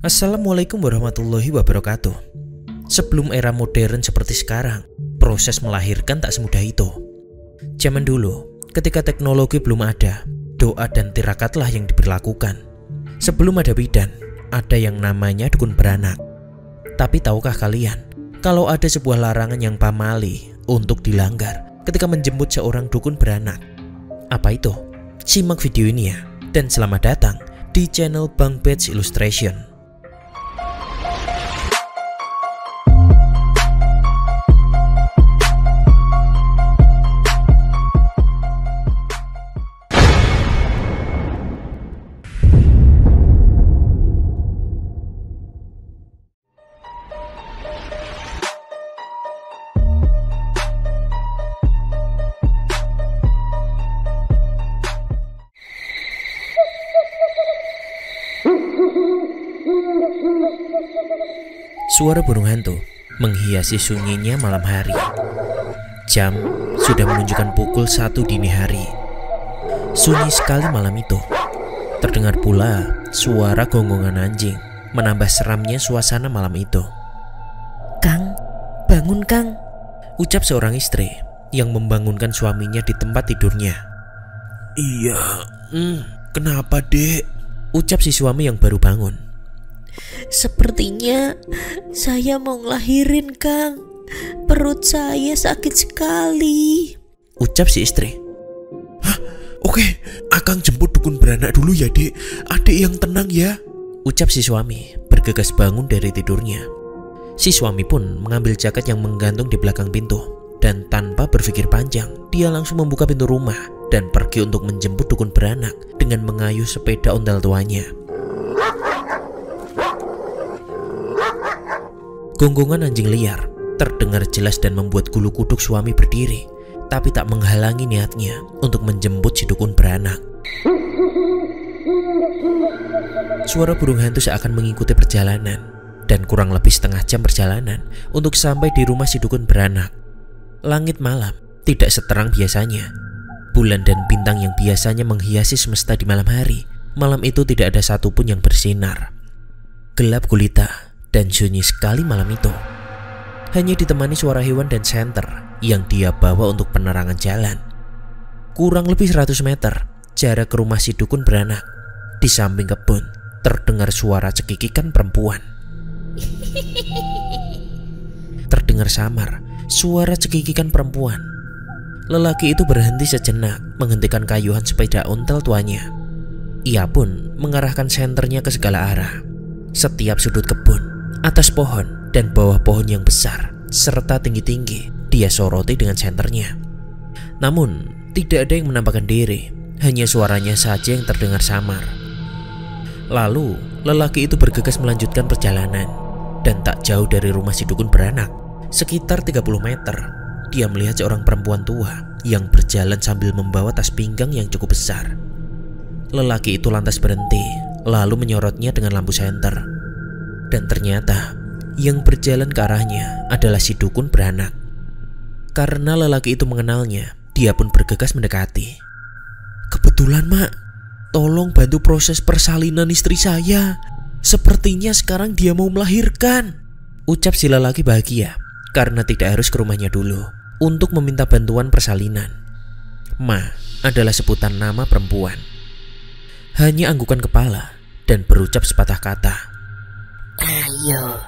Assalamualaikum warahmatullahi wabarakatuh. Sebelum era modern seperti sekarang, proses melahirkan tak semudah itu. Zaman dulu, ketika teknologi belum ada, doa dan tirakatlah yang diberlakukan. Sebelum ada bidan, ada yang namanya dukun beranak. Tapi tahukah kalian, kalau ada sebuah larangan yang pamali untuk dilanggar ketika menjemput seorang dukun beranak? Apa itu? Simak video ini ya, dan selamat datang di channel Bang Page Illustration. Suara burung hantu menghiasi sunyinya malam hari. Jam sudah menunjukkan pukul 1 dini hari. Sunyi sekali malam itu. Terdengar pula suara gonggongan anjing, menambah seramnya suasana malam itu. "Kang, bangun Kang," ucap seorang istri yang membangunkan suaminya di tempat tidurnya. "Iya, kenapa Dek?" ucap si suami yang baru bangun. "Sepertinya saya mau ngelahirin Kang. Perut saya sakit sekali," ucap si istri. "Hah? Oke, Akang jemput dukun beranak dulu ya Dek. Adik yang tenang ya," ucap si suami bergegas bangun dari tidurnya. Si suami pun mengambil jaket yang menggantung di belakang pintu, dan tanpa berpikir panjang, dia langsung membuka pintu rumah dan pergi untuk menjemput dukun beranak dengan mengayuh sepeda ontel tuanya. Gonggongan anjing liar terdengar jelas dan membuat bulu kuduk suami berdiri, tapi tak menghalangi niatnya untuk menjemput si dukun beranak. Suara burung hantu seakan mengikuti perjalanan, dan kurang lebih setengah jam perjalanan untuk sampai di rumah si dukun beranak. Langit malam tidak seterang biasanya. Bulan dan bintang yang biasanya menghiasi semesta di malam hari, malam itu tidak ada satupun yang bersinar. Gelap gulita dan sunyi sekali malam itu. Hanya ditemani suara hewan dan senter yang dia bawa untuk penerangan jalan. Kurang lebih 100 meter jarak ke rumah si dukun beranak. Di samping kebun terdengar suara cekikikan perempuan. Terdengar samar suara cekikikan perempuan. Lelaki itu berhenti sejenak menghentikan kayuhan sepeda ontel tuanya. Ia pun mengarahkan senternya ke segala arah. Setiap sudut kebun, atas pohon dan bawah pohon yang besar serta tinggi-tinggi dia soroti dengan senternya. Namun tidak ada yang menampakkan diri, hanya suaranya saja yang terdengar samar. Lalu lelaki itu bergegas melanjutkan perjalanan, dan tak jauh dari rumah si dukun beranak, sekitar 30 meter, dia melihat seorang perempuan tua yang berjalan sambil membawa tas pinggang yang cukup besar. Lelaki itu lantas berhenti, lalu menyorotnya dengan lampu senter. Dan ternyata yang berjalan ke arahnya adalah si dukun beranak. Karena lelaki itu mengenalnya, dia pun bergegas mendekati. "Kebetulan Mak, tolong bantu proses persalinan istri saya. Sepertinya sekarang dia mau melahirkan," ucap si lelaki bahagia karena tidak harus ke rumahnya dulu untuk meminta bantuan persalinan. Ma adalah sebutan nama perempuan. Hanya anggukan kepala dan berucap sepatah kata. "Ayo,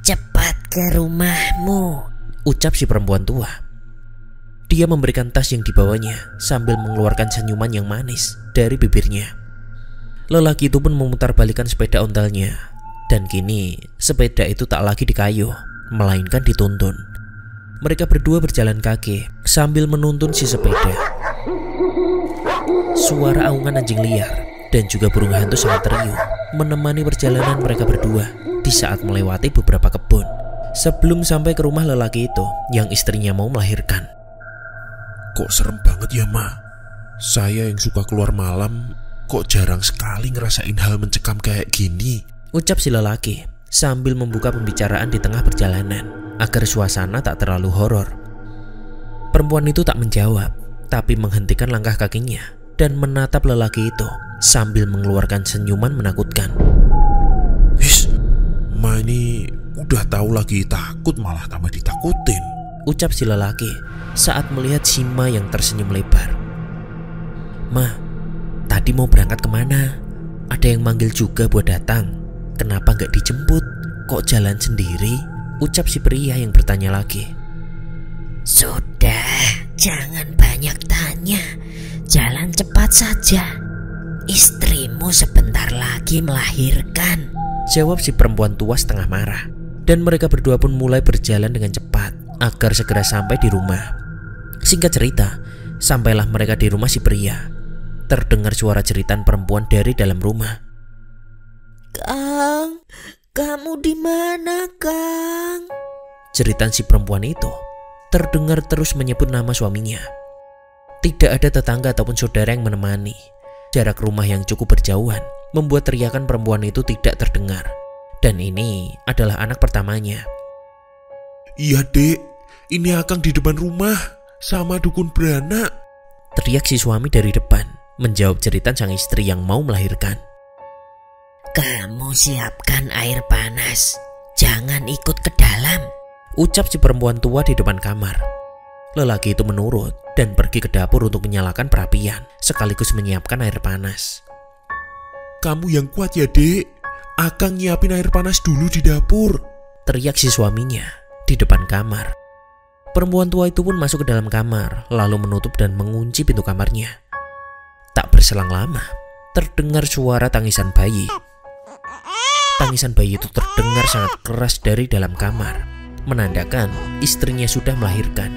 cepat ke rumahmu," ucap si perempuan tua. Dia memberikan tas yang dibawanya sambil mengeluarkan senyuman yang manis dari bibirnya. Lelaki itu pun memutarbalikkan sepeda ontelnya, dan kini sepeda itu tak lagi dikayuh, melainkan dituntun. Mereka berdua berjalan kaki sambil menuntun si sepeda. Suara aungan anjing liar dan juga burung hantu sangat riuh menemani perjalanan mereka berdua di saat melewati beberapa kebun sebelum sampai ke rumah lelaki itu yang istrinya mau melahirkan. "Kok serem banget ya Ma? Saya yang suka keluar malam kok jarang sekali ngerasain hal mencekam kayak gini," ucap si lelaki sambil membuka pembicaraan di tengah perjalanan agar suasana tak terlalu horor. Perempuan itu tak menjawab, tapi menghentikan langkah kakinya dan menatap lelaki itu sambil mengeluarkan senyuman menakutkan. "His, Udah tahu lagi takut malah tambah ditakutin, ucap si lelaki saat melihat Sima yang tersenyum lebar. Ma, tadi mau berangkat kemana? Ada yang manggil juga buat datang. Kenapa nggak dijemput? Kok jalan sendiri? Ucap si pria yang bertanya lagi. Sudah, jangan banyak tanya. Jalan cepat saja. Istrimu sebentar lagi melahirkan, jawab si perempuan tua setengah marah. Dan mereka berdua pun mulai berjalan dengan cepat agar segera sampai di rumah. Singkat cerita, sampailah mereka di rumah si pria. Terdengar suara jeritan perempuan dari dalam rumah. Kang, kamu di mana, Kang? Jeritan si perempuan itu terdengar terus menyebut nama suaminya. Tidak ada tetangga ataupun saudara yang menemani. Jarak rumah yang cukup berjauhan membuat teriakan perempuan itu tidak terdengar. Dan ini adalah anak pertamanya. Iya dek, ini Akang di depan rumah sama dukun beranak, teriak si suami dari depan, menjawab jeritan sang istri yang mau melahirkan. Kamu siapkan air panas, jangan ikut ke dalam, ucap si perempuan tua di depan kamar. Lelaki itu menurut dan pergi ke dapur untuk menyalakan perapian sekaligus menyiapkan air panas. Kamu yang kuat ya dek, Akang nyiapin air panas dulu di dapur, teriak si suaminya di depan kamar. Perempuan tua itu pun masuk ke dalam kamar lalu menutup dan mengunci pintu kamarnya. Tak berselang lama, terdengar suara tangisan bayi. Tangisan bayi itu terdengar sangat keras dari dalam kamar, menandakan istrinya sudah melahirkan.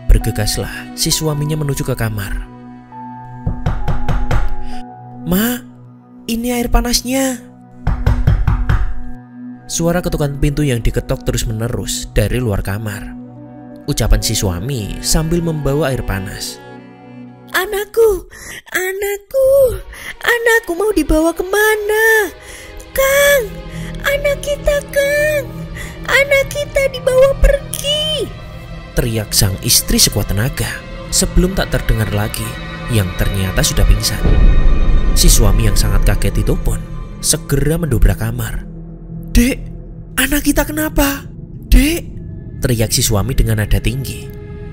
Bergegaslah si suaminya menuju ke kamar. Ma, ini air panasnya. Suara ketukan pintu yang diketok terus menerus dari luar kamar. Ucapan si suami sambil membawa air panas. Anakku, anakku mau dibawa kemana? Kang, anak kita Kang, anak kita dibawa pergi, teriak sang istri sekuat tenaga sebelum tak terdengar lagi yang ternyata sudah pingsan. Si suami yang sangat kaget itu pun segera mendobrak kamar. Dek, anak kita kenapa? Dek, teriak si suami dengan nada tinggi.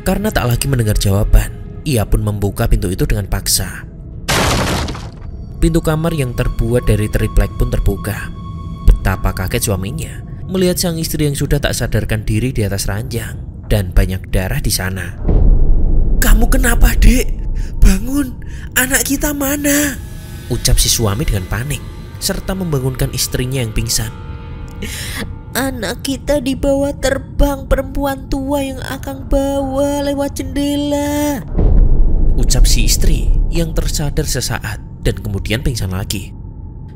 Karena tak lagi mendengar jawaban, ia pun membuka pintu itu dengan paksa. Pintu kamar yang terbuat dari triplek pun terbuka. Betapa kaget suaminya melihat sang istri yang sudah tak sadarkan diri di atas ranjang dan banyak darah di sana. Kamu kenapa, Dek? Bangun, anak kita mana? Ucap si suami dengan panik serta membangunkan istrinya yang pingsan. Anak kita dibawa terbang perempuan tua yang Akang bawa lewat jendela, ucap si istri yang tersadar sesaat dan kemudian pingsan lagi.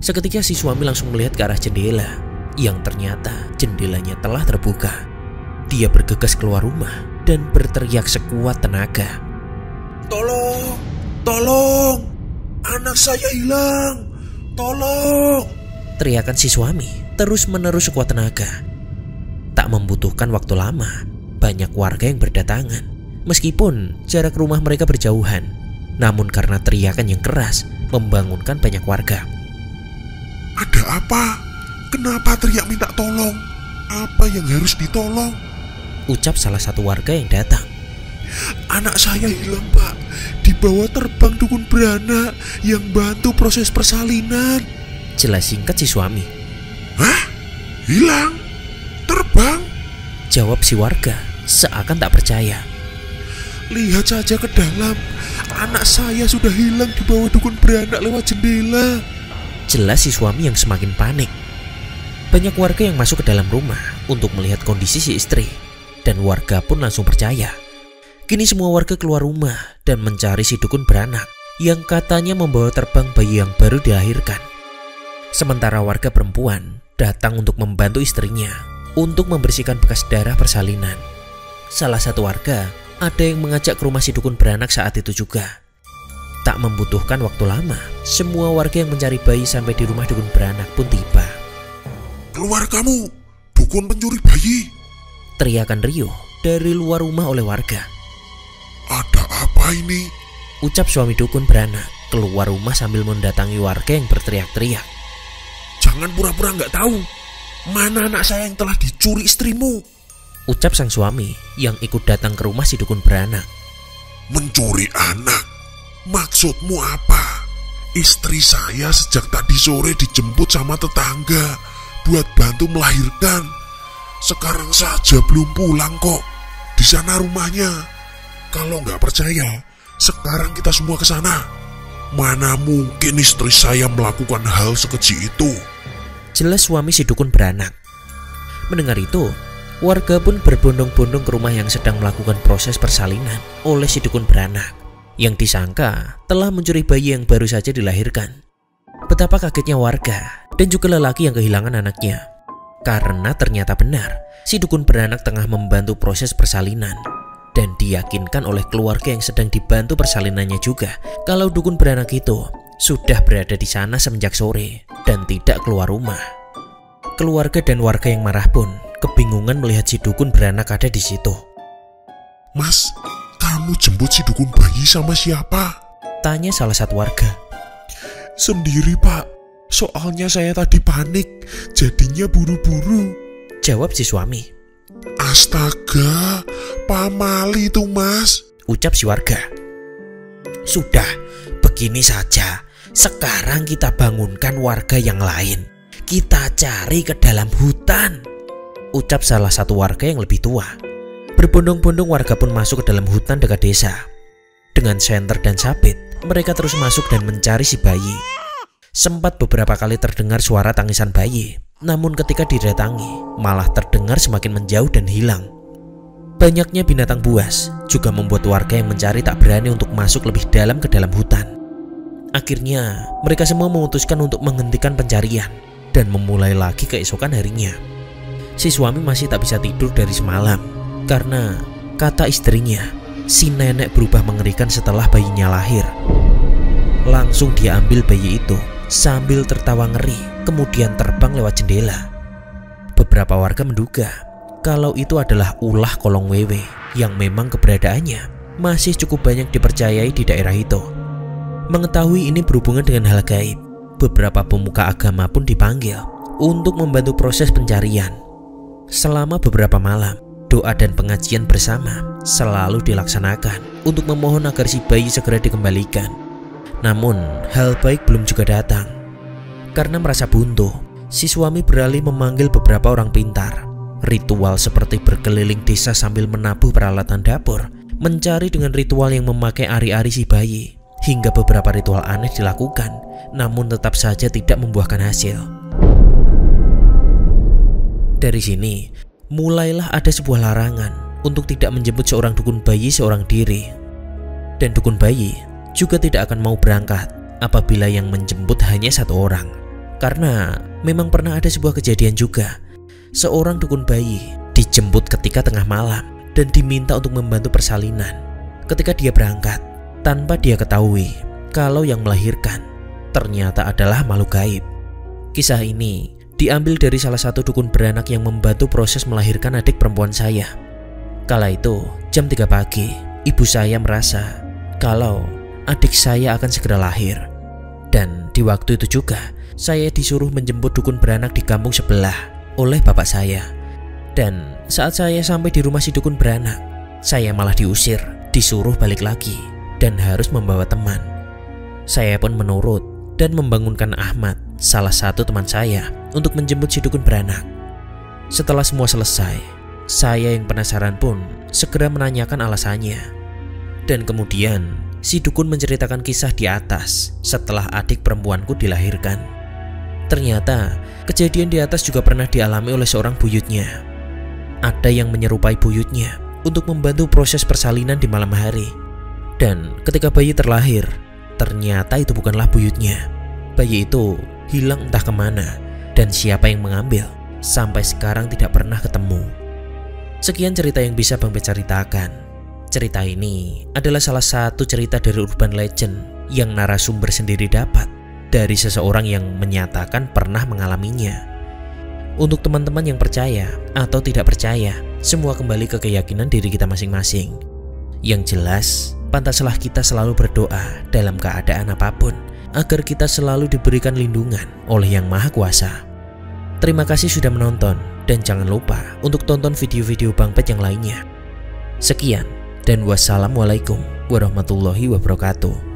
Seketika si suami langsung melihat ke arah jendela yang ternyata jendelanya telah terbuka. Dia bergegas keluar rumah dan berteriak sekuat tenaga. Tolong, tolong, anak saya hilang, tolong. Teriakan si suami terus menerus sekuat tenaga. Tak membutuhkan waktu lama, banyak warga yang berdatangan. Meskipun jarak rumah mereka berjauhan, namun karena teriakan yang keras membangunkan banyak warga. Ada apa? Kenapa teriak minta tolong? Apa yang harus ditolong? Ucap salah satu warga yang datang. Anak saya hilang, Pak. Dibawa terbang dukun beranak yang bantu proses persalinan, jelas singkat si suami. Hah? Hilang? Terbang? Jawab si warga seakan tak percaya. Lihat saja ke dalam. Anak saya sudah hilang dibawa dukun beranak lewat jendela, jelas si suami yang semakin panik. Banyak warga yang masuk ke dalam rumah untuk melihat kondisi si istri, dan warga pun langsung percaya. Kini semua warga keluar rumah dan mencari si dukun beranak yang katanya membawa terbang bayi yang baru dilahirkan. Sementara warga perempuan datang untuk membantu istrinya untuk membersihkan bekas darah persalinan. Salah satu warga ada yang mengajak ke rumah si dukun beranak saat itu juga. Tak membutuhkan waktu lama, semua warga yang mencari bayi sampai di rumah dukun beranak pun tiba. Keluar kamu, dukun pencuri bayi, teriakan riuh dari luar rumah oleh warga. Ada apa ini? Ucap suami dukun beranak keluar rumah sambil mendatangi warga yang berteriak-teriak. Jangan pura-pura nggak tahu. Mana anak saya yang telah dicuri istrimu? Ucap sang suami yang ikut datang ke rumah si dukun beranak. Mencuri anak? Maksudmu apa? Istri saya sejak tadi sore dijemput sama tetangga buat bantu melahirkan. Sekarang saja belum pulang kok. Di sana rumahnya. Kalau nggak percaya, sekarang kita semua ke sana. Mana mungkin istri saya melakukan hal sekeji itu? Jelas suami si dukun beranak. Mendengar itu, warga pun berbondong-bondong ke rumah yang sedang melakukan proses persalinan oleh si dukun beranak, yang disangka telah mencuri bayi yang baru saja dilahirkan. Betapa kagetnya warga dan juga lelaki yang kehilangan anaknya, karena ternyata benar si dukun beranak tengah membantu proses persalinan. Dan diyakinkan oleh keluarga yang sedang dibantu persalinannya juga kalau dukun beranak itu sudah berada di sana semenjak sore dan tidak keluar rumah. Keluarga dan warga yang marah pun kebingungan melihat si dukun beranak ada di situ. Mas, kamu jemput si dukun bayi sama siapa? Tanya salah satu warga. Sendiri, Pak. Soalnya saya tadi panik, jadinya buru-buru. Jawab si suami. Astaga, pamali tuh mas. Ucap si warga. Sudah, begini saja. Sekarang kita bangunkan warga yang lain. Kita cari ke dalam hutan. Ucap salah satu warga yang lebih tua. Berbondong-bondong warga pun masuk ke dalam hutan dekat desa. Dengan senter dan sabit, mereka terus masuk dan mencari si bayi. Sempat beberapa kali terdengar suara tangisan bayi, namun ketika didatangi, malah terdengar semakin menjauh dan hilang. Banyaknya binatang buas juga membuat warga yang mencari tak berani untuk masuk lebih dalam ke dalam hutan. Akhirnya, mereka semua memutuskan untuk menghentikan pencarian dan memulai lagi keesokan harinya. Si suami masih tak bisa tidur dari semalam, karena kata istrinya, si nenek berubah mengerikan setelah bayinya lahir. Langsung dia ambil bayi itu sambil tertawa ngeri, kemudian terbang lewat jendela. Beberapa warga menduga kalau itu adalah ulah kolong wewe yang memang keberadaannya masih cukup banyak dipercayai di daerah itu. Mengetahui ini berhubungan dengan hal gaib, beberapa pemuka agama pun dipanggil untuk membantu proses pencarian. Selama beberapa malam, doa dan pengajian bersama selalu dilaksanakan untuk memohon agar si bayi segera dikembalikan. Namun, hal baik belum juga datang. Karena merasa buntu, si suami beralih memanggil beberapa orang pintar. Ritual seperti berkeliling desa sambil menabuh peralatan dapur, mencari dengan ritual yang memakai ari-ari si bayi, hingga beberapa ritual aneh dilakukan, namun tetap saja tidak membuahkan hasil. Dari sini, mulailah ada sebuah larangan untuk tidak menjemput seorang dukun bayi seorang diri. Dan dukun bayi juga tidak akan mau berangkat apabila yang menjemput hanya satu orang. Karena memang pernah ada sebuah kejadian juga. Seorang dukun bayi dijemput ketika tengah malam dan diminta untuk membantu persalinan. Ketika dia berangkat, tanpa dia ketahui kalau yang melahirkan ternyata adalah makhluk gaib. Kisah ini diambil dari salah satu dukun beranak yang membantu proses melahirkan adik perempuan saya. Kala itu, jam 3 pagi, ibu saya merasa kalau adik saya akan segera lahir. Dan di waktu itu juga, saya disuruh menjemput dukun beranak di kampung sebelah oleh bapak saya. Dan saat saya sampai di rumah si dukun beranak, saya malah diusir, disuruh balik lagi, dan harus membawa teman. Saya pun menurut dan membangunkan Ahmad, salah satu teman saya, untuk menjemput si dukun beranak. Setelah semua selesai, saya yang penasaran pun segera menanyakan alasannya. Dan kemudian si dukun menceritakan kisah di atas setelah adik perempuanku dilahirkan. Ternyata kejadian di atas juga pernah dialami oleh seorang buyutnya. Ada yang menyerupai buyutnya untuk membantu proses persalinan di malam hari. Dan ketika bayi terlahir, ternyata itu bukanlah buyutnya. Bayi itu hilang entah kemana, dan siapa yang mengambil sampai sekarang tidak pernah ketemu. Sekian cerita yang bisa Bang Bet ceritakan. Cerita ini adalah salah satu cerita dari urban legend yang narasumber sendiri dapat dari seseorang yang menyatakan pernah mengalaminya. Untuk teman-teman yang percaya atau tidak percaya, semua kembali ke keyakinan diri kita masing-masing. Yang jelas, pantaslah kita selalu berdoa dalam keadaan apapun agar kita selalu diberikan lindungan oleh Yang Maha Kuasa. Terima kasih sudah menonton dan jangan lupa untuk tonton video-video Bang Pet yang lainnya. Sekian dan wassalamualaikum warahmatullahi wabarakatuh.